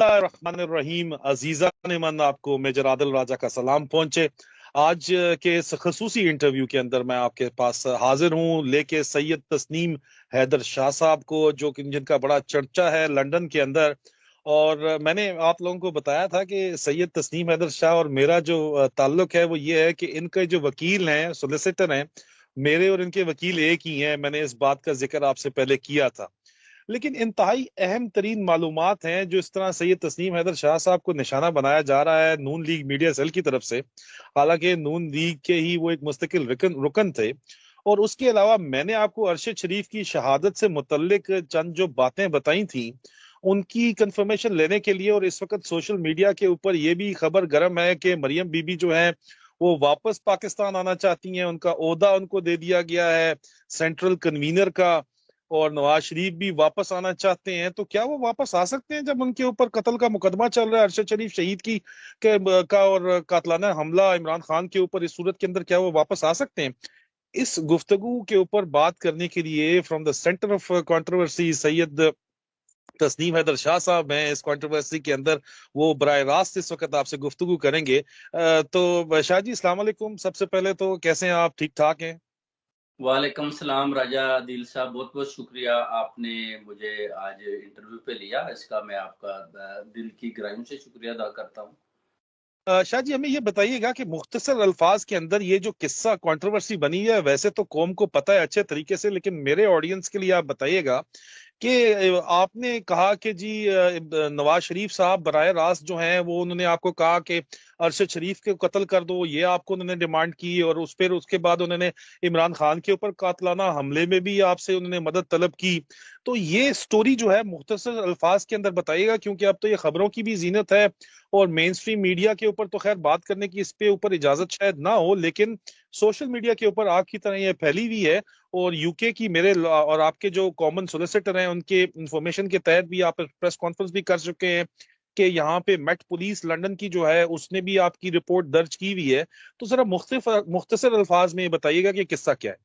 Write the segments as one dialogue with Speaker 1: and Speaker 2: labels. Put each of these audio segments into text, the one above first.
Speaker 1: बिस्मिल्लाहिर्रहमानिर्रहीम। अजीज़ान मन आपको मेजर आदिल राजा का सलाम पहुंचे। आज के इस खसूसी इंटरव्यू के अंदर मैं आपके पास हाजिर हूं लेके सैयद तस्नीम हैदर शाह साहब को, जो कि जिनका बड़ा चर्चा है लंदन के अंदर। और मैंने आप लोगों को बताया था कि सैयद तस्नीम हैदर शाह और मेरा जो ताल्लुक है वो ये है कि इनके जो वकील हैं, सोलिसिटर हैं, मेरे और इनके वकील एक ही हैं। मैंने इस बात का जिक्र आपसे पहले किया था। लेकिन इंतहाई अहम तरीन मालूमात हैं जो इस तरह सैयद तस्नीम हैदर शाह साहब को निशाना बनाया जा रहा है नून लीग मीडिया सेल की तरफ से। हालांकि नून लीग के ही वो एक मुस्तकिल रुकन थे। और उसके अलावा मैंने आपको अरशद शरीफ की शहादत से मुतल्लिक चंद जो बातें बताई थी उनकी कंफर्मेशन लेने के लिए, और इस वक्त सोशल मीडिया के ऊपर ये भी खबर गर्म है कि मरियम बीबी जो है वो वापस पाकिस्तान आना चाहती हैं। उनका ओहदा उनको दे दिया गया है सेंट्रल कन्वीनर का, और नवाज शरीफ भी वापस आना चाहते हैं। तो क्या वो वापस आ सकते हैं जब उनके ऊपर कत्ल का मुकदमा चल रहा है अरशद शरीफ शहीद का और कातलाना हमला इमरान खान के ऊपर? इस सूरत के अंदर क्या वो वापस आ सकते हैं? इस गुफ्तगू के ऊपर बात करने के लिए from the centre of controversy Syed Tasneem Haider Shah साहब हैं इस कंट्रोवर्सी के अंदर। वो बराह रास्त इस वक्त आपसे गुफ्तगू करेंगे। तो शाह जी, अस्सलाम वालेकुम। सबसे पहले तो कैसे हैं आप? ठीक ठाक हैं?
Speaker 2: वालेकुम सलाम राजा दिल साहब, बहुत बहुत शुक्रिया आपने मुझे आज इंटरव्यू पे लिया। इसका मैं आपका दिल की गहराइयों से शुक्रिया अदा करता हूँ।
Speaker 1: शाह जी, हमें ये बताइएगा कि मुख्तसर अल्फाज के अंदर ये जो किस्सा कंट्रोवर्सी बनी है, वैसे तो कौम को पता है अच्छे तरीके से, लेकिन मेरे ऑडियंस के लिए आप बताइएगा कि आपने कहा कि जी नवाज शरीफ साहब बराह रास्त जो हैं वो उन्होंने आपको कहा कि अरशद शरीफ के कत्ल कर दो, ये आपको उन्होंने डिमांड की। और उसके बाद उन्होंने इमरान खान के ऊपर कातलाना हमले में भी आपसे उन्होंने मदद तलब की। तो ये स्टोरी जो है मुख्तसर अल्फाज के अंदर बताइएगा, क्योंकि अब तो ये खबरों की भी जीनत है और मेन स्ट्रीम मीडिया के ऊपर तो खैर बात करने की इस पे ऊपर इजाजत शायद ना हो, लेकिन सोशल मीडिया के ऊपर आग की तरह ये फैली हुई है। और यूके की मेरे और आपके जो कॉमन सोलिसिटर हैं उनके इंफॉर्मेशन के तहत भी आप प्रेस कॉन्फ्रेंस भी कर चुके हैं कि यहाँ पे मेट पुलिस लंदन की जो है उसने भी आपकी रिपोर्ट दर्ज की हुई है। तो जरा मुख्तसर अल्फाज में बताइएगा कि किस्सा क्या है।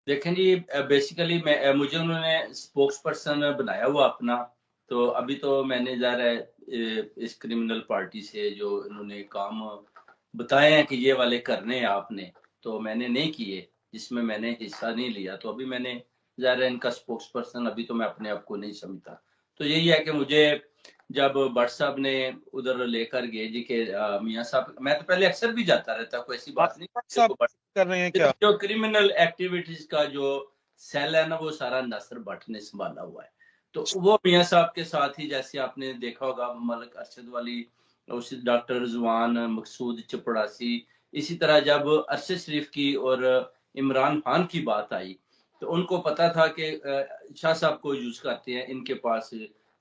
Speaker 2: देखें जी, बेसिकली मैं मुझे उन्होंने स्पोक्स पर्सन बनाया हुआ अपना। तो अभी तो मैंने ज़रा इस क्रिमिनल पार्टी से जो इन्होंने काम बताए हैं कि ये वाले करने हैं आपने, तो मैंने नहीं किए, जिसमें मैंने हिस्सा नहीं लिया। तो अभी मैंने ज़रा इनका स्पोक्स पर्सन अभी तो मैं अपने आप को नहीं समझता। तो यही है कि मुझे जब भट्ट साहब ने उधर लेकर गए जी के मियाँ साहब, मैं तो पहले अक्सर भी जाता रहता, कोई ऐसी बात नहीं।
Speaker 1: साहब कर रहे हैं क्या?
Speaker 2: जो क्रिमिनल एक्टिविटीज का जो सेल है ना, वो सारा नासिर भट्ट ने संभाला हुआ है। तो वो मियाँ साहब के साथ ही, जैसे आपने देखा होगा मलिक अरशद वाली, उसी डॉक्टर रिजवान, मकसूद चपड़ासी, इसी तरह जब अरशद शरीफ की और इमरान खान की बात आई तो उनको पता था कि शाह साहब को यूज करते हैं, इनके पास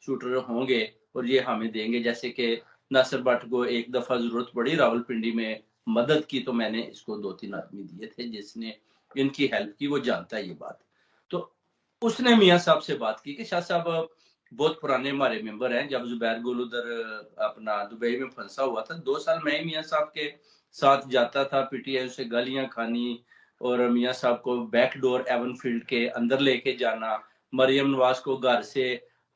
Speaker 2: शूटर होंगे और ये हमें देंगे। जैसे कि नासिर भट्ट को एक दफा जरूरत पड़ी रावलपिंडी में मदद की, तो मैंने इसको 2-3 आदमी दिए थे जिसने इनकी हेल्प की, वो जानता है ये बात। तो उसने मियाँ साहब से बात की कि शाह साहब बहुत पुराने हमारे मेंबर हैं। जब जुबैर गुल उधर अपना दुबई में फंसा हुआ था, 2 साल मैं ही मियाँ साहब के साथ जाता था, पीटीआई से गालियां खानी और मियाँ साहब को बैक डोर एवनफील्ड के अंदर लेके जाना, मरियम नवाज को घर से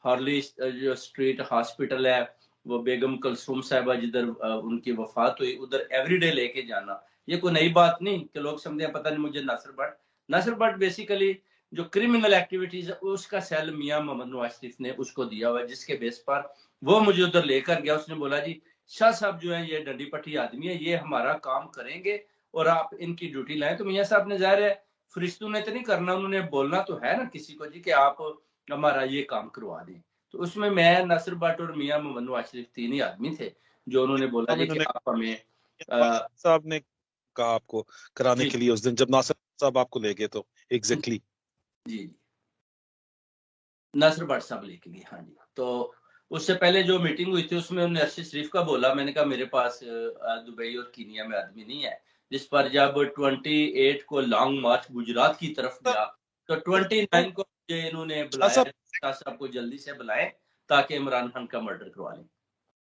Speaker 2: हार्ली जो स्ट्रीट हॉस्पिटल है, वो बेगम कलसूम साहिबा जिधर उनकी वफात हुई, उधर एवरीडे लेके जाना। ये कोई नई बात नहीं कि लोग समझे पता नहीं मुझे नासिर भट्ट बेसिकली जो क्रिमिनल एक्टिविटीज है उसका सेल मियां मोहम्मद नवाज शरीफ ने उसको दिया हुआ है, जिसके बेस पर वो मुझे उधर लेकर गया। उसने बोला जी शाह साहब जो है ये डंडी पट्टी आदमी है, ये हमारा काम करेंगे और आप इनकी ड्यूटी लाएं। तो मियां साहब ने जाहिर है फरिश्तों ने तो नहीं करना, उन्होंने बोलना तो है ना किसी को जी कि आप हमारा ये काम करवा दें। तो उसमें मैं, नासिर भट्ट और मियां मोहम्मद नवाज शरीफ 3 ही आदमी थे जो उन्होंने बोला जी कि आप हमें
Speaker 1: साहब ने कहा आपको कराने के लिए उस दिन जब नासिर साहब आपको ले गए तो एग्जैक्टली
Speaker 2: जी नासिर भट्ट साहब लेके गए। हाँ जी। तो उससे पहले जो मीटिंग हुई थी उसमें उन्होंने अरशद शरीफ का बोला। मैंने कहा मेरे पास दुबई और कीनिया में आदमी नहीं है। जिस पर जब 28 को लॉन्ग मार्च गुजरात की तरफ गया तो 29 को इन्होंने बुलाया शाह साहब को जल्दी से बुलाएं ताकि इमरान खान का मर्डर करवा लें।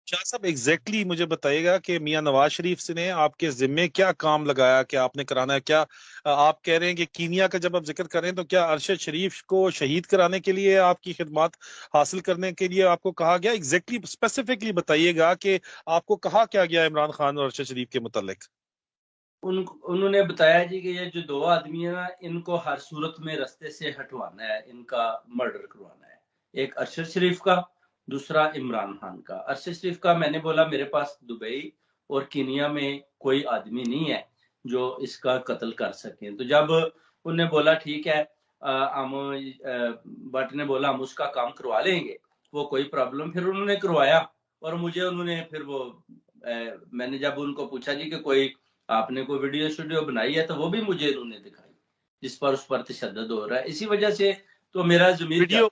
Speaker 1: शाह साहब एग्जैक्टली मुझे बताइएगा कि मियां नवाज शरीफ से ने आपके जिम्मे क्या काम लगाया, क्या आपने कराना है, क्या आप कह रहे हैं कि कीनिया का जब आप जिक्र करें तो क्या अरशद शरीफ को शहीद कराने के लिए आपकी खिदमत हासिल करने के लिए आपको कहा गया? एग्जैक्टली स्पेसिफिकली बताइएगा कि आपको कहा क्या गया इमरान खान और अरशद शरीफ के मुतालिक।
Speaker 2: उन्होंने बताया जी कि ये जो दो आदमी है ना, इनको हर सूरत में रास्ते से हटवाना है, इनका मर्डर करवाना है। एक अरशद शरीफ का, दूसरा इमरान खान का। अरशद शरीफ का मैंने बोला मेरे पास दुबई और कीनिया में कोई आदमी नहीं है जो इसका कत्ल कर सके। तो जब उन्होंने बोला ठीक है, हम भट्ट ने बोला हम उसका काम करवा लेंगे, वो कोई प्रॉब्लम, फिर उन्होंने करवाया। और मुझे उन्होंने फिर वो मैंने जब उनको पूछा जी कि कोई आपने कोई वीडियो स्टूडियो बनाई है, तो वो भी मुझे उन्होंने दिखाई, जिस पर उस पर तशद्दुद हो रहा है। इसी वजह से तो मेरा ज़मीर
Speaker 1: वीडियो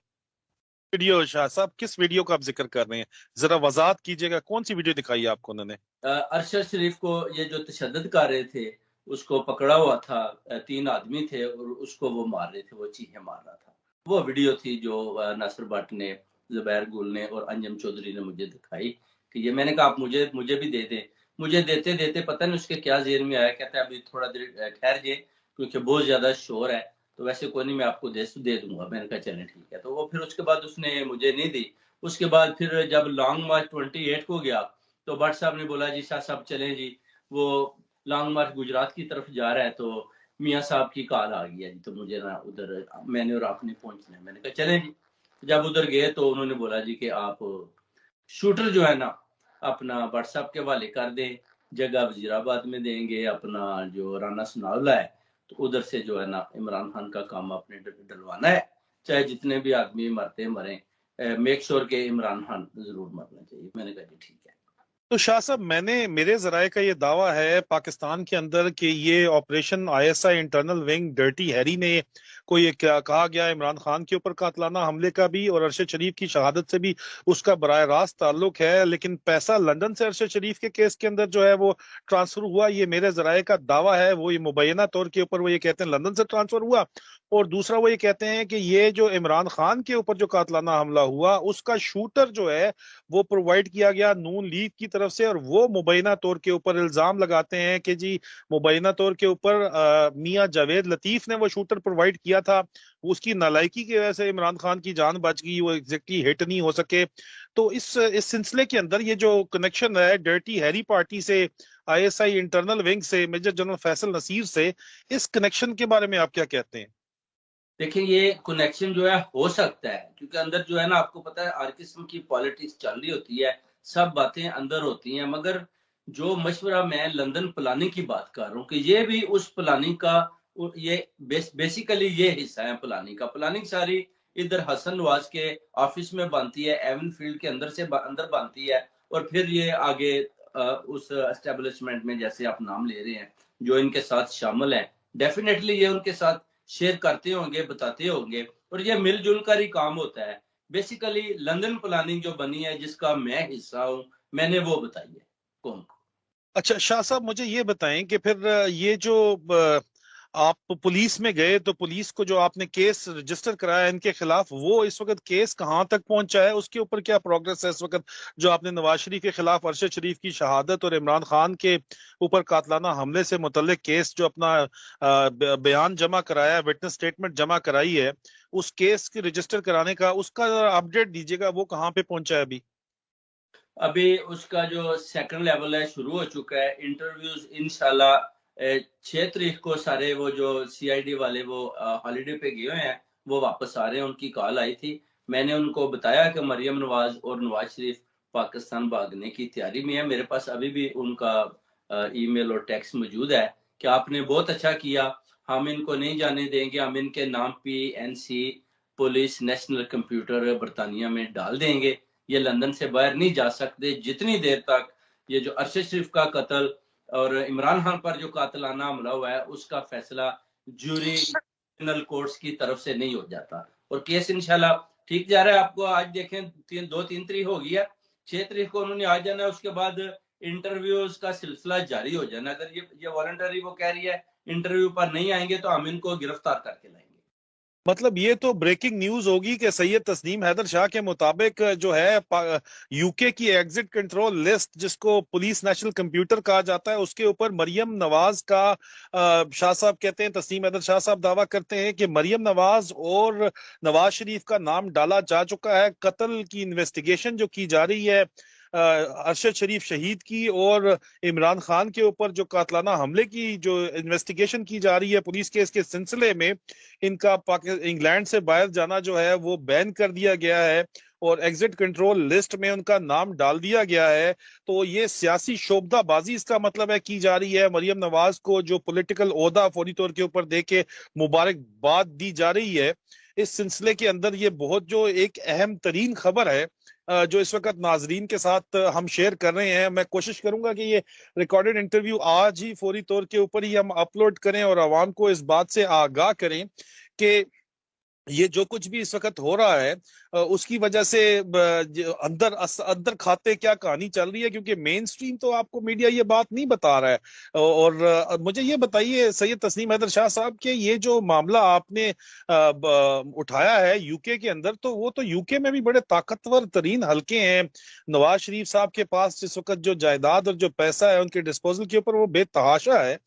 Speaker 1: वीडियो शाह साहब किस वीडियो का आप जिक्र कर रहे हैं? जरा वजाहत कीजिएगा, कौन सी वीडियो दिखाई है आपको उन्होंने?
Speaker 2: अरशद शरीफ को ये जो तशद्दुद कर रहे थे, उसको पकड़ा हुआ था, 3 आदमी थे और उसको वो मार रहे थे, वो चीखें मार रहा था। वो वीडियो थी जो नासिर भट्ट ने, ज़ुबैर गुल ने और अंजम चौधरी ने मुझे दिखाई कि ये, मैंने कहा आप मुझे भी दे दें। मुझे देते देते पता नहीं उसके क्या ज़हन में आया, कहता है अभी थोड़ा देर ठहर जाइए क्योंकि बहुत ज़्यादा शोर है, तो वैसे कोई नहीं, मैं आपको दे दूंगा। मैंने कहा चलें ठीक है। तो वो फिर उसके बाद उसने मुझे नहीं दी। उसके बाद फिर जब लॉन्ग मार्च 28 को गया तो भट्ट साहब ने बोला जी शाह साहब चलें जी, वो लॉन्ग मार्च गुजरात की तरफ जा रहा है, तो मियाँ साहब की कॉल आ गई है जी, तो मुझे ना उधर मैंने और आपने पहुंचना है। मैंने कहा चलें जी। जब उधर गए तो उन्होंने बोला जी कि आप शूटर जो है ना अपना भट्ट साहब के हवाले कर दें, जगह वजीराबाद में देंगे, अपना जो राना सुनावला है तो उधर से जो है ना इमरान खान का काम आपने डलवाना है, चाहे जितने भी आदमी मरते मरें, मेक श्योर के इमरान खान जरूर मरना चाहिए। मैंने कहा जी ठीक है।
Speaker 1: तो शाह साहब मेरे जराये का ये दावा है पाकिस्तान के अंदर कि ये operation ISI internal wing dirty Harry ने कोई क्या कहा गया इमरान खान के ऊपर कातलाना हमले का भी और अरशद शरीफ की शहादत से भी उसका बराह रास्त ताल्लुक है, लेकिन पैसा लंदन से अरशद शरीफ के केस के अंदर जो है वो ट्रांसफर हुआ, ये मेरे जराये का दावा है। वो ये मुबैना तौर के ऊपर वो ये कहते हैं लंदन से ट्रांसफर हुआ, और दूसरा वो ये कहते हैं कि ये जो इमरान खान के ऊपर जो कातलाना हमला हुआ उसका शूटर जो है वो प्रोवाइड किया गया नून लीग की तरफ से, और वो मुबैना तौर के ऊपर इल्जाम लगाते हैं कि जी मुबैना तौर के ऊपर मियां जावेद लतीफ ने वो शूटर प्रोवाइड किया था, उसकी नालायकी की वजह से इमरान खान की जान बच गई, वो एग्जैक्टली हिट नहीं हो सके। तो इस सिलसिले के अंदर ये जो कनेक्शन है डर्टी हैरी पार्टी से, आईएसआई इंटरनल विंग से, मेजर जनरल फैसल नसीर से, इस कनेक्शन के बारे में आप क्या कहते हैं?
Speaker 2: देखिए ये कनेक्शन जो है हो सकता है, क्योंकि अंदर जो है ना आपको पता है हर किस्म की पॉलिटिक्स चल रही होती है, सब बातें अंदर होती हैं। मगर जो मशवरा मैं लंदन प्लानिंग की बात कर रहा हूँ कि ये भी उस प्लानिंग का, ये बेसिकली ये हिस्सा है प्लानिंग का। प्लानिंग सारी इधर हसन नवाज के ऑफिस में बनती है, एवन फील्ड के अंदर से अंदर बनती है, और फिर ये आगे उस एस्टेब्लिशमेंट में, जैसे आप नाम ले रहे हैं, जो इनके साथ शामिल है, डेफिनेटली ये उनके साथ शेयर करते होंगे, बताते होंगे, और ये मिलजुल कर ही काम होता है। बेसिकली लंदन प्लानिंग जो बनी है जिसका मैं हिस्सा हूँ, मैंने वो बताई है कौन को।
Speaker 1: अच्छा शाह साहब मुझे ये बताएं कि फिर ये जो आप पुलिस में गए तो पुलिस को जो आपने केस रजिस्टर कराया इनके खिलाफ, वो इस वक्त केस कहाँ तक पहुंचा है, उसके ऊपर क्या प्रोग्रेस है इस वक्त? जो आपने नवाज शरीफ के खिलाफ अरशद शरीफ की शहादत और इमरान खान के ऊपर कातलाना हमले से मुतल्लिक केस जो अपना बयान जमा कराया, विटनेस स्टेटमेंट जमा कराई है, उस केस के रजिस्टर कराने का उसका अपडेट दीजिएगा, वो कहाँ पे पहुंचा है अभी?
Speaker 2: अभी उसका जो सेकंड लेवल है शुरू हो चुका है। इंटरव्यूज इंशाल्लाह 6 तारीख को सारे वो जो सीआईडी वाले वो हॉलीडे पे गए हुए हैं, वो वापस आ रहे हैं। उनकी कॉल आई थी, मैंने उनको बताया कि मरियम नवाज और नवाज शरीफ पाकिस्तान भागने की तैयारी में है। मेरे पास अभी भी उनका ईमेल और टेक्स्ट मौजूद है कि आपने बहुत अच्छा किया, हम इनको नहीं जाने देंगे, हम इनके नाम PNC पुलिस नेशनल कंप्यूटर बरतानिया में डाल देंगे, ये लंदन से बाहर नहीं जा सकते जितनी देर तक ये जो अरशद शरीफ का कत्ल और इमरान खान पर जो कातलाना हमला हुआ है उसका फैसला जूरी कोर्ट्स की तरफ से नहीं हो जाता। और केस इंशाल्लाह ठीक जा रहा है। आपको आज देखें 2-3 तारीख हो गई है, 6 तारीख को उन्होंने आ जाना है। उसके बाद इंटरव्यूज का सिलसिला जारी हो जाना। अगर ये वॉलंटरी वो कह रही है इंटरव्यू पर नहीं आएंगे तो हम इनको गिरफ्तार करके लाएंगे।
Speaker 1: मतलब ये तो ब्रेकिंग न्यूज होगी कि सैयद तस्नीम हैदर शाह के मुताबिक जो है यूके की एग्जिट कंट्रोल लिस्ट, जिसको पुलिस नेशनल कंप्यूटर कहा जाता है, उसके ऊपर मरियम नवाज का शाह साहब कहते हैं, तस्नीम हैदर शाह साहब दावा करते हैं कि मरियम नवाज और नवाज शरीफ का नाम डाला जा चुका है। कत्ल की इन्वेस्टिगेशन जो की जा रही है अरशद शरीफ शहीद की और इमरान खान के ऊपर जो कातलाना हमले की जो इन्वेस्टिगेशन की जा रही है पुलिस के, इसके सिलसिले में इनका इंग्लैंड से बाहर जाना जो है वो बैन कर दिया गया है और एग्जिट कंट्रोल लिस्ट में उनका नाम डाल दिया गया है। तो ये सियासी शोबदाबाजी इसका मतलब है की जा रही है। मरियम नवाज को जो पॉलिटिकल ओहदा फौरी तौर के ऊपर दे के मुबारकबाद दी जा रही है। इस सिलसिले के अंदर ये बहुत जो एक अहम तरीन खबर है जो इस वक्त नाजरीन के साथ हम शेयर कर रहे हैं। मैं कोशिश करूंगा कि ये रिकॉर्डेड इंटरव्यू आज ही फौरी तौर के ऊपर ही हम अपलोड करें और आवाम को इस बात से आगाह करें कि ये जो कुछ भी इस वक्त हो रहा है उसकी वजह से अंदर अंदर खाते क्या कहानी चल रही है, क्योंकि मेन स्ट्रीम तो आपको मीडिया ये बात नहीं बता रहा है। और मुझे ये बताइए सैयद तस्नीम हैदर शाह साहब के ये जो मामला आपने उठाया है यूके के अंदर, तो वो तो यूके में भी बड़े ताकतवर तरीन हलके हैं। नवाज शरीफ साहब के पास जिस वक्त जो जायदाद और जो पैसा है उनके डिस्पोजल के ऊपर वो बेतहाशा है।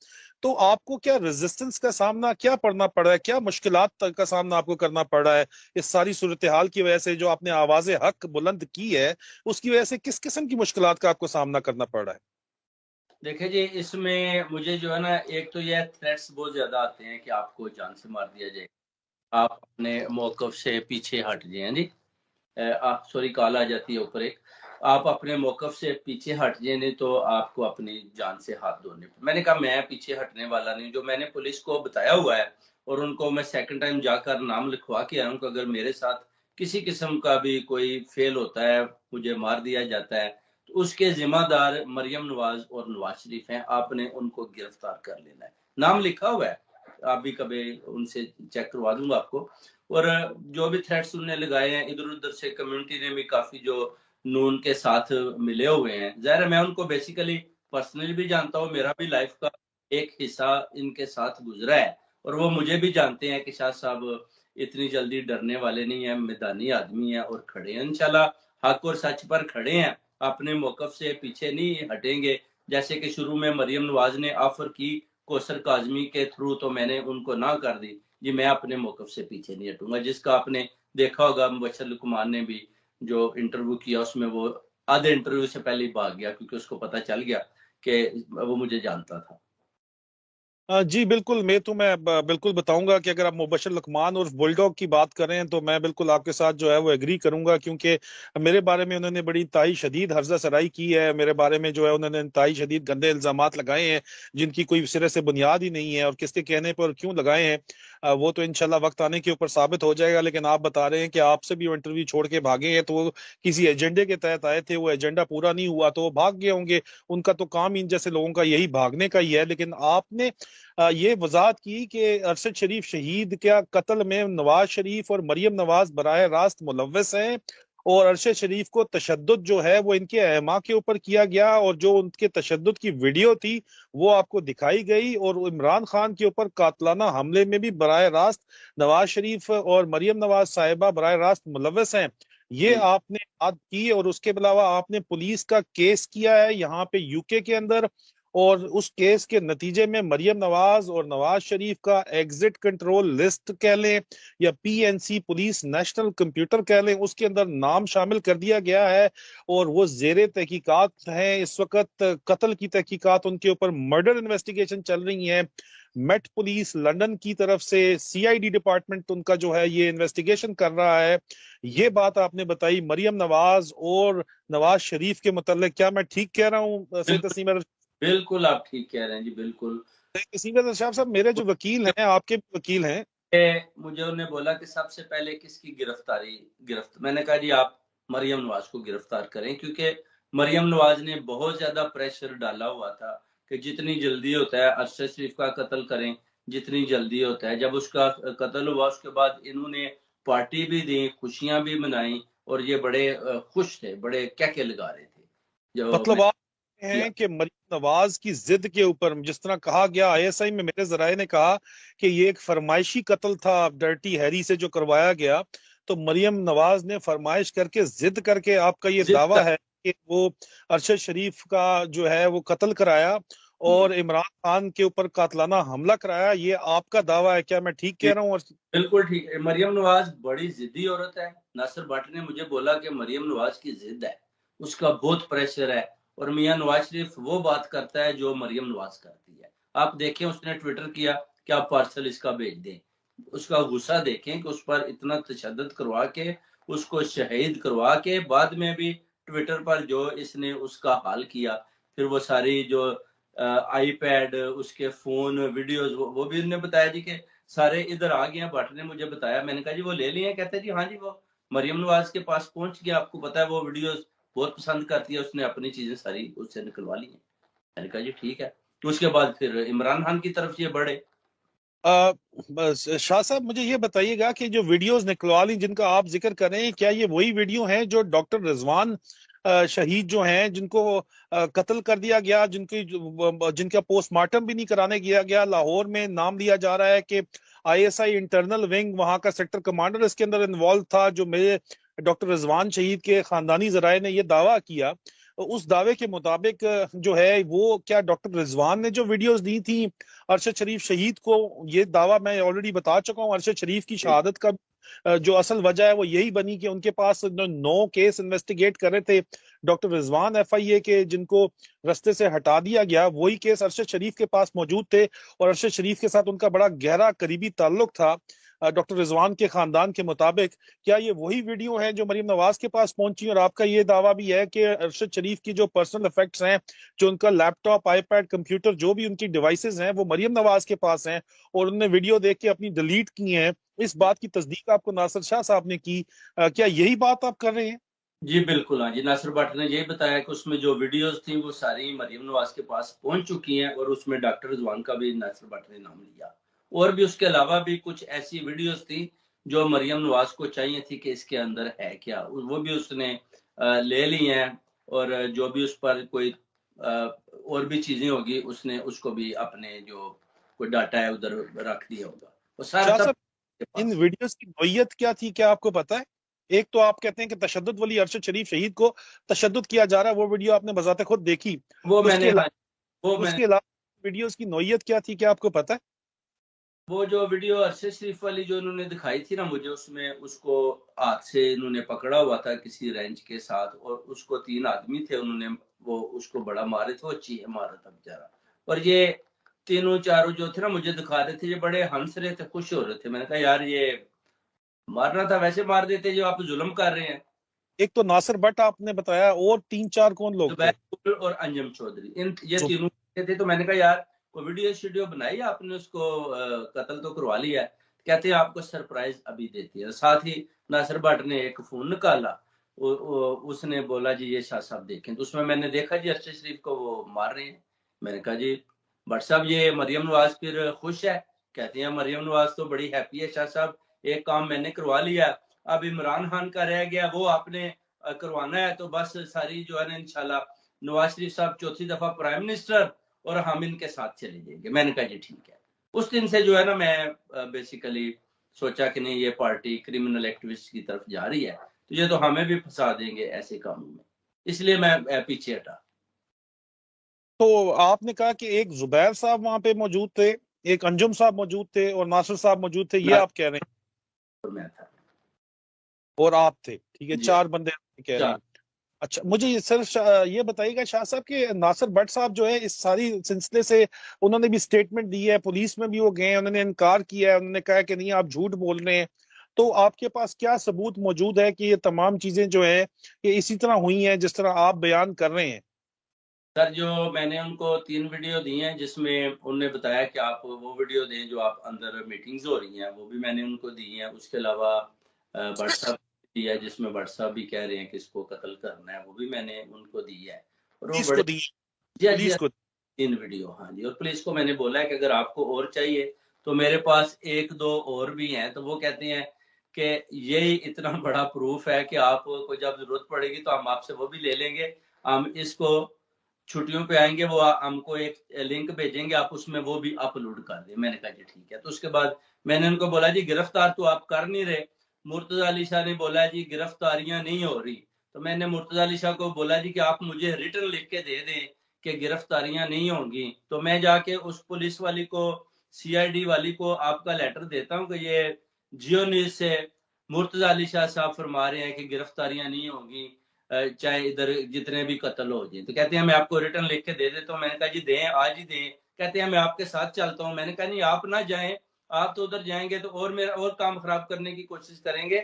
Speaker 1: तो आपको क्या रेजिस्टेंस का सामना क्या पड़ना पड़ रहा है, क्या मुश्किलात का सामना आपको करना पड़ रहा है इस सारी सूरत हाल की वजह से? जो आपने आवाज हक बुलंद की है उसकी वजह से किस किस्म की मुश्किलात का आपको सामना करना पड़ रहा है?
Speaker 2: देखिए जी, इसमें मुझे जो है ना, एक तो यह थ्रेट्स बहुत ज्यादा आते हैं कि आपको जान से मार दिया जाए, आप अपने मौकफ से पीछे हट जाए जी। आप सॉरी, कॉल आ जाती है ऊपर एक, आप अपने मौकफ से पीछे हट जाए, नहीं तो आपको अपनी जान से हाथ धोने। मैंने कहा मैं पीछे हटने वाला नहीं। जो मैंने पुलिस को बताया हुआ है और उनको मैं सेकंड टाइम जाकर नाम लिखवा के आया हूँ कि अगर मेरे साथ किसी किस्म का भी कोई फेल होता है, मुझे मार दिया जाता है, तो उसके जिम्मेदार मरियम नवाज और नवाज शरीफ हैं। आपने उनको गिरफ्तार कर लेना है, नाम लिखा हुआ है। आप भी कभी उनसे चेक करवा दूंगा आपको। और जो भी थ्रेट्स उन्होंने लगाए हैं इधर उधर से, कम्युनिटी ने भी काफी जो नून के साथ मिले हुए हैं, ज़ाहिर है मैं उनको बेसिकली पर्सनली भी जानता हूँ, मेरा भी लाइफ का एक हिस्सा इनके साथ गुजरा है और वो मुझे भी जानते हैं कि शाह साहब इतनी जल्दी डरने वाले नहीं है, मैदानी आदमी है और खड़े हैं इंशाल्लाह, हक और सच पर खड़े हैं, अपने मौकफ से पीछे नहीं हटेंगे। जैसे कि शुरू में मरियम नवाज ने ऑफर की कौसर काजमी के थ्रू, तो मैंने उनको ना कर दी जी, मैं अपने मौकफ से पीछे नहीं हटूंगा। जिसका आपने देखा होगा, मुबशर लुकमान ने भी जो इंटरव्यू किया उसमें वो आधे इंटरव्यू से पहले ही भाग गया, क्योंकि उसको पता चल गया कि वो मुझे जानता था।
Speaker 1: जी बिल्कुल, मैं बिल्कुल बताऊंगा कि अगर आप मुबशर लकमान और बुलडॉग की बात करें तो मैं बिल्कुल आपके साथ जो है वो एग्री करूंगा, क्योंकि मेरे बारे में उन्होंने बड़ी इंतहाई शदीद हर्जा सराई की है। मेरे बारे में जो है उन्होंने इंतहाई शदीद गंदे इल्जामात लगाए हैं जिनकी कोई सिरे से बुनियाद ही नहीं है, और किसके कहने पर क्यों लगाए हैं वो तो इंशाल्लाह वक्त आने के ऊपर साबित हो जाएगा। लेकिन आप बता रहे हैं कि आपसे भी वो इंटरव्यू छोड़ के भागे हैं, तो वो किसी एजेंडे के तहत आए थे, वो एजेंडा पूरा नहीं हुआ तो वो भाग गए होंगे। उनका तो काम इन जैसे लोगों का यही भागने का ही है। लेकिन आपने ये वजाहत की कि अरशद शरीफ शहीद क्या कत्ल में नवाज शरीफ और मरियम नवाज बराह रास्त मुलव्वस हैं, और अरशद शरीफ को तशद्दुद जो है वो इनके अहमा के ऊपर किया गया, और जो उनके तशद्दुद की वीडियो थी वो आपको दिखाई गई, और इमरान खान के ऊपर कातलाना हमले में भी बराह रास्त नवाज शरीफ और मरियम नवाज साहिबा बराह रास्त मुलव्वस हैं। ये आपने बात की, और उसके अलावा आपने पुलिस का केस किया है यहाँ पे यूके के अंदर, और उस केस के नतीजे में मरियम नवाज और नवाज शरीफ का एग्जिट कंट्रोल लिस्ट कह लें या पीएनसी पुलिस नेशनल कंप्यूटर कह लें, उसके अंदर नाम शामिल कर दिया गया है, और वो जेरे तहकीकात हैं इस वक्त। कत्ल की तहकीकात उनके ऊपर, मर्डर इन्वेस्टिगेशन चल रही है। मेट पुलिस लंदन की तरफ से सीआईडी डिपार्टमेंट उनका जो है ये इन्वेस्टिगेशन कर रहा है। ये बात आपने बताई मरियम नवाज और नवाज शरीफ के मतलब, क्या मैं ठीक कह रहा हूँ सैयद तस्नीम?
Speaker 2: बिल्कुल आप ठीक कह रहे हैं जी, बिल्कुल।
Speaker 1: सिकंदर साहब, मेरे जो वकील हैं, आपके भी वकील हैं।
Speaker 2: मुझे उन्हें बोला कि सबसे पहले किसकी गिरफ्त मैंने कहा जी आप मरियम नवाज को गिरफ्तार करें, क्योंकि मरियम नवाज ने बहुत ज्यादा प्रेशर डाला हुआ था कि जितनी जल्दी होता है अरशद शरीफ का कत्ल करें, जितनी जल्दी होता है। जब उसका कत्ल हुआ उसके बाद इन्होंने पार्टी भी दी, खुशियां भी मनाई, और ये बड़े खुश थे, बड़े कहके लगा रहे थे। जो
Speaker 1: मतलब
Speaker 2: मैं
Speaker 1: हैं कि मरीम नवाज की जिद के ऊपर, जिस तरह कहा गया आईएसआई में, मेरे जराए ने कहा कि ये एक फरमाइशी कत्ल था डर्टी हैरी से जो करवाया गया, तो मरीम नवाज ने फरमाइश करके जिद करके, आपका ये दावा है कि वो अरशद शरीफ का जो है वो कत्ल कराया और इमरान खान के ऊपर कातलाना हमला कराया, ये आपका दावा है, क्या मैं ठीक कह रहा हूँ?
Speaker 2: बिल्कुल ठीक है। मरियम नवाज बड़ी जिद्दी औरत है। नासिर भट्ट ने मुझे बोला कि मरियम नवाज की जिद है, उसका बहुत प्रेशर है, और मियां नवाज शरीफ वो बात करता है जो मरियम नवाज करती है। आप देखें, उसने ट्विटर किया कि आप पार्सल इसका भेज दें। उसका गुस्सा देखें कि उस पर इतना तशद्दुद करवा के, उसको शहीद करवा के, बाद में भी ट्विटर पर जो इसने उसका हाल किया, फिर वो सारी जो आईपैड, उसके फोन, वीडियोस, वो भी उन्होंने बताया जी कि सारे इधर आ गए हैं। भट्ट ने मुझे बताया, मैंने कहा जी वो ले लिए हैं? कहते जी हाँ जी, वो मरियम नवाज के पास पहुंच गया। आपको पता है वो वीडियोस बहुत पसंद करती है, उसने अपनी चीजें सारी उससे निकलवा ली हैं। मैंने कहा जी ठीक है। तो उसके बाद फिर इमरान खान की तरफ ये बढ़े।
Speaker 1: शाह साहब, मुझे ये बताइएगा कि जो वीडियोस निकलवा ली जिनका आप जिक्र कर रहे हैं, क्या ये वही वीडियो हैं जो डॉक्टर रिजवान शहीद जो हैं, जिनको कत्ल कर दिया गया, जिनका पोस्टमार्टम भी नहीं कराने किया गया? लाहौर में नाम लिया जा रहा है कि आईएसआई इंटरनल विंग, वहां का सेक्टर कमांडर इसके अंदर इन्वॉल्व था, जो मेरे डॉक्टर रिजवान शहीद के खानदानी जराए ने यह दावा किया। उस दावे के मुताबिक जो है वो, क्या डॉक्टर रिजवान ने जो वीडियोस दी थी अरशद शरीफ शहीद को, ये दावा मैं ऑलरेडी बता चुका हूँ, अरशद शरीफ की शहादत का जो असल वजह है वो यही बनी कि उनके पास 9 केस इन्वेस्टिगेट कर रहे थे डॉक्टर रिजवान एफआईए के, जिनको रस्ते से हटा दिया गया, वही केस अरशद शरीफ के पास मौजूद थे और अरशद शरीफ के साथ उनका बड़ा गहरा करीबी ताल्लुक था डॉक्टर रिजवान के खानदान के मुताबिक। क्या ये वही वीडियो है जो मरीम नवाज के पास पहुंची? और आपका ये दावा भी है कि अरशद शरीफ की जो पर्सनल इफेक्ट्स हैं, जो उनका लैपटॉप, आईपैड, कंप्यूटर, जो भी उनकी डिवाइसेस हैं, वो मरीम नवाज के पास हैं और उन्होंने वीडियो देख के अपनी डिलीट की हैं। इस बात की तस्दीक आपको नासिर शाह साहब ने की। क्या यही बात आप कर रहे हैं?
Speaker 2: जी बिल्कुल, हाँ जी। नासिर भट्ट ने यही बताया कि उसमें जो वीडियोस थी वो सारी मरियम नवाज के पास पहुंच चुकी हैं, और उसमें डॉक्टर रिजवान का भी नासिर भट्ट ने नाम लिया। और भी उसके अलावा भी कुछ ऐसी वीडियोस थी जो मरियम नवाज को चाहिए थी कि इसके अंदर है क्या, वो भी उसने ले ली हैं। और जो भी उस पर कोई और भी चीजें होगी, उसने उसको भी अपने जो कोई डाटा है उधर रख दिया होगा। वो सारा
Speaker 1: शाह
Speaker 2: सब
Speaker 1: साहब,
Speaker 2: के
Speaker 1: इन
Speaker 2: पास।
Speaker 1: वीडियोस की नोयत क्या थी, क्या आपको पता है? एक तो आप कहते हैं कि तशद्दुद वाली, अरशद शरीफ शहीद को तशद्दुद किया जा रहा है, वो वीडियो आपने बजाते खुद देखी।
Speaker 2: वो मैंने,
Speaker 1: उसके
Speaker 2: हाँ, वो
Speaker 1: अलावा
Speaker 2: मैंने
Speaker 1: उसके अलावा वीडियोस की नोयत क्या थी, क्या आपको पता है?
Speaker 2: वो जो वीडियो अरशद शरीफ वाली जो उन्होंने दिखाई थी ना मुझे, उसमें उसको हाथ से इन्होंने पकड़ा हुआ था किसी रेंच के साथ, और उसको 3 आदमी थे, उन्होंने वो उसको बड़ा मारे थे, वो चीहे मारा था बेचारा। और ये तीनों चारों जो थे ना मुझे दिखा रहे थे, ये बड़े हंस रहे थे, खुश हो रहे थे। मैंने कहा यार, ये मारना था वैसे मार देते जो आप जुल्म कर रहे हैं।
Speaker 1: एक तो नासिर भट्ट आपने बताया, और 3-4 कौन लोग थे?
Speaker 2: जुबैर और अंजम चौधरी, इन ये तीनों थे। तो मैंने कहा यार, कोई वीडियो शीडियो बनाई, आपने उसको कत्ल तो करवा लिया है। कहते हैं आपको सरप्राइज अभी देती है। साथ ही नासिर भट्ट ने एक फोन निकाला, उसने बोला जी ये शाह साहब देखें। तो उसमें मैंने देखा जी अरशद शरीफ को वो मार रहे हैं। मैंने कहा जी भट्ट साहब, ये मरियम नवाज फिर खुश है? कहते हैं मरियम नवाज तो बड़ी हैप्पी है शाह साहब, एक काम मैंने करवा लिया, अब इमरान खान का रह गया, वो आपने करवाना है, तो बस सारी जो है ना इंशाल्लाह नवाज शरीफ साहब चौथी दफा प्राइम मिनिस्टर, और हम इनके साथ चले जाएंगे। मैंने कहा जी ठीक है। उस दिन से जो है ना मैं बेसिकली सोचा कि नहीं, ये पार्टी क्रिमिनल एक्टिविस्ट की तरफ जा रही है, तो ये तो हमें भी फंसा देंगे ऐसे कामों में, इसलिए मैं पीछे हटा।
Speaker 1: तो आपने कहा कि एक जुबैर साहब वहां पे मौजूद थे, एक अंजुम साहब मौजूद थे और नासिर साहब मौजूद थे, ये आप कह रहे हैं?
Speaker 2: और मैं था
Speaker 1: और आप थे, ठीक है,
Speaker 2: जी।
Speaker 1: 4 बंदे आप कह रहे हैं। अच्छा, मुझे ये सिर्फ ये बताइएगा शाह साहब कि नासिर भट्ट साहब जो है इस सारी सिलसिले से, उन्होंने भी स्टेटमेंट दी है, पुलिस में भी वो गए हैं, उन्होंने इनकार किया है, उन्होंने कहा कि नहीं आप झूठ बोल रहे हैं। तो आपके पास क्या सबूत मौजूद है कि ये तमाम चीजें जो है ये इसी तरह हुई हैं जिस तरह आप बयान कर रहे हैं?
Speaker 2: सर, जो मैंने उनको 3 वीडियो दी हैं, जिसमें उन्होंने बताया कि आप वो वीडियो दें जो आप अंदर मीटिंग्स हो रही हैं, वो भी मैंने उनको दी हैं। उसके अलावा भट्ट साहब दिया है, जिसमें भट्ट साहब भी कह रहे हैं कि इसको कत्ल करना है, वो भी मैंने उनको दी है। और वो
Speaker 1: पुलिस
Speaker 2: बड़े
Speaker 1: को दी?
Speaker 2: जी जी
Speaker 1: पुलिस को?
Speaker 2: 3 वीडियो, हाँ जी। और पुलिस को मैंने बोला है कि अगर आपको और चाहिए तो मेरे पास 1-2 और भी हैं। तो वो कहते हैं कि यही इतना बड़ा प्रूफ है कि आपको जब जरूरत पड़ेगी तो हम आपसे वो भी ले लेंगे, हम इसको چھٹیوں پہ آئیں گے وہ ہم کو ایک لنک بھیجیں گے، آپ اس میں وہ بھی اپلوڈ کر دیں۔ میں نے کہا جی ٹھیک ہے۔ تو اس کے بعد میں نے ان کو بولا جی گرفتار تو آپ کر نہیں رہے۔ مرتضی علی شاہ نے بولا جی گرفتاریاں نہیں ہو رہی۔ تو میں نے مرتضی علی شاہ کو بولا جی کہ آپ مجھے ریٹن لکھ کے دے دیں کہ گرفتاریاں نہیں ہوں گی، تو میں جا کے اس پولیس والی کو، سی آئی ڈی والی کو آپ کا لیٹر دیتا ہوں کہ یہ جیو نیوز سے مرتضی علی شاہ صاحب فرما رہے ہیں کہ گرفتاریاں نہیں ہوں گی چاہے ادھر جتنے بھی قتل ہو جائیں۔ تو کہتے ہیں میں آپ کو ریٹن لکھ کے دے دیتا ہوں۔ میں نے کہا جی دیں، آج ہی دیں۔ کہتے ہیں میں آپ کے ساتھ چلتا ہوں۔ میں نے کہا نہیں آپ نہ جائیں، آپ تو ادھر جائیں گے تو اور میرا اور کام خراب کرنے کی کوشش کریں گے۔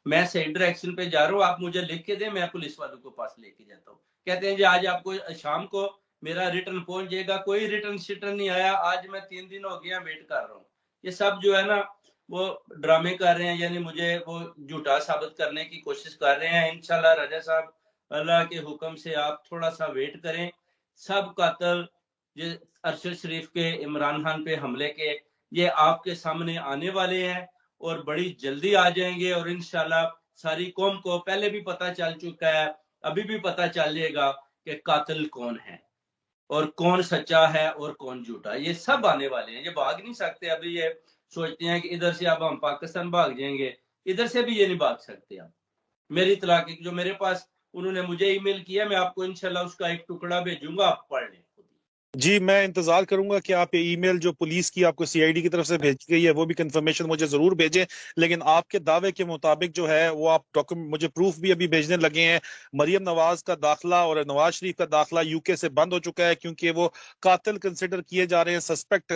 Speaker 2: میں صحیح ڈائریکشن پہ جا رہا ہوں، آپ مجھے لکھ کے دیں، میں پولیس والوں کو پاس لے کے جاتا ہوں۔ کہتے ہیں جی آج آپ کو شام کو میرا ریٹن پہنچ جائے گا۔ کوئی ریٹن شیٹن نہیں آیا، آج میں 3 دن ہو گیا ویٹ کر رہا ہوں۔ یہ سب جو ہے نا وہ ڈرامے کر رہے ہیں، یعنی مجھے وہ جھوٹا ثابت کرنے کی کوشش کر رہے ہیں۔ انشاءاللہ راجہ صاحب اللہ کے حکم سے آپ تھوڑا سا ویٹ کریں۔ سب قاتل ارشد شریف کے، عمران خان پہ حملے کے، یہ آپ کے سامنے آنے والے ہیں اور بڑی جلدی آ جائیں گے، اور انشاءاللہ ساری قوم کو پہلے بھی پتہ چل چکا ہے، ابھی بھی پتہ چل جائے گا کہ قاتل کون ہے اور کون سچا ہے اور کون جھوٹا۔ یہ سب آنے والے ہیں، یہ بھاگ نہیں سکتے۔ ابھی یہ سوچتے ہیں کہ ادھر سے اب ہم پاکستان بھاگ جائیں گے، ادھر سے بھی یہ نہیں بھاگ سکتے۔ اب میری اطلاع کی جو میرے پاس انہوں نے مجھے ای میل کیا، میں آپ کو انشاءاللہ اس کا ایک ٹکڑا بھیجوں گا، آپ پڑھ لیں۔
Speaker 1: جی میں انتظار کروں گا کہ آپ یہ ای میل جو پولیس کی آپ کو سی آئی ڈی کی طرف سے بھیجی گئی ہے وہ بھی کنفرمیشن مجھے ضرور بھیجیں، لیکن آپ کے دعوے کے مطابق جو ہے وہ آپ ڈاکومنٹ مجھے پروف بھی ابھی بھیجنے لگے ہیں۔ مریم نواز کا داخلہ اور نواز شریف کا داخلہ یو کے سے بند ہو چکا ہے کیونکہ وہ قاتل کنسیڈر کیے جا رہے ہیں، سسپیکٹ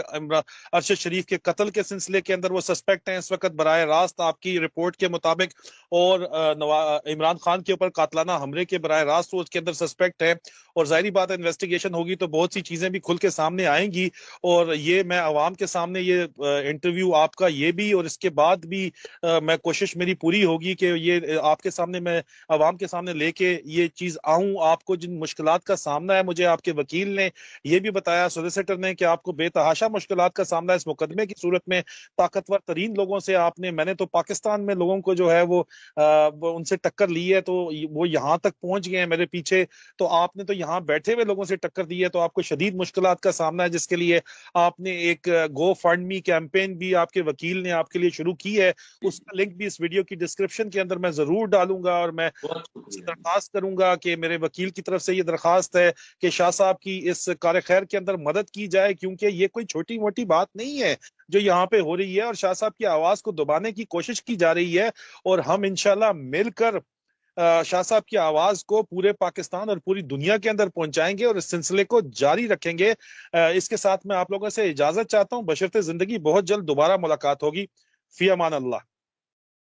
Speaker 1: ارشد شریف کے قتل کے سلسلے کے اندر وہ سسپیکٹ ہیں اس وقت براہ راست آپ کی رپورٹ کے مطابق، اور عمران خان کے اوپر قاتلانہ حملے کے براہ راست وہ اس کے اندر سسپیکٹ ہے، اور ظاہری بات ہے انویسٹیگیشن ہوگی تو بہت سی چیزیں بھی کھل کے سامنے آئیں گی، اور یہ میں عوام کے سامنے یہ انٹرویو آپ کا یہ بھی اور اس کے بعد بھی میں کوشش میری پوری ہوگی کہ یہ آپ کے سامنے میں عوام کے سامنے لے کے یہ چیز آؤں۔ آپ کو جن مشکلات کا سامنا ہے مجھے آپ کے وکیل نے یہ بھی بتایا، سولیسیٹر نے، کہ آپ کو بے تحاشا مشکلات کا سامنا ہے اس مقدمے کی صورت میں۔ طاقتور ترین لوگوں سے آپ نے، میں نے تو پاکستان میں لوگوں کو جو ہے وہ ان سے ٹکر لی ہے تو وہ یہاں تک پہنچ گئے ہیں میرے پیچھے، تو آپ نے تو یہاں بیٹھے ہوئے لوگوں سے ٹکر دی ہے، تو آپ کو شدید مشکلات کا سامنا ہے، جس کے لیے آپ نے ایک گو فنڈ می کیمپین بھی آپ کے وکیل نے آپ کے لیے شروع کی ہے۔ اس کا لنک بھی اس ویڈیو کی ڈسکرپشن کے اندر میں ضرور ڈالوں گا، اور میں
Speaker 2: بہت شکریہ۔
Speaker 1: درخواست کروں گا کہ میرے وکیل کی طرف سے یہ درخواست ہے کہ شاہ صاحب کی اس کار خیر کے اندر مدد کی جائے، کیونکہ یہ کوئی چھوٹی موٹی بات نہیں ہے جو یہاں پہ ہو رہی ہے، اور شاہ صاحب کی آواز کو دبانے کی کوشش کی جا رہی ہے، اور ہم انشاءاللہ مل کر شاہ صاحب کی آواز کو پورے پاکستان اور پوری دنیا کے اندر پہنچائیں گے اور اس سلسلے کو جاری رکھیں گے۔ اس کے ساتھ میں آپ لوگوں سے اجازت چاہتا ہوں، بشرط زندگی بہت جلد دوبارہ ملاقات ہوگی۔ فی امان اللہ۔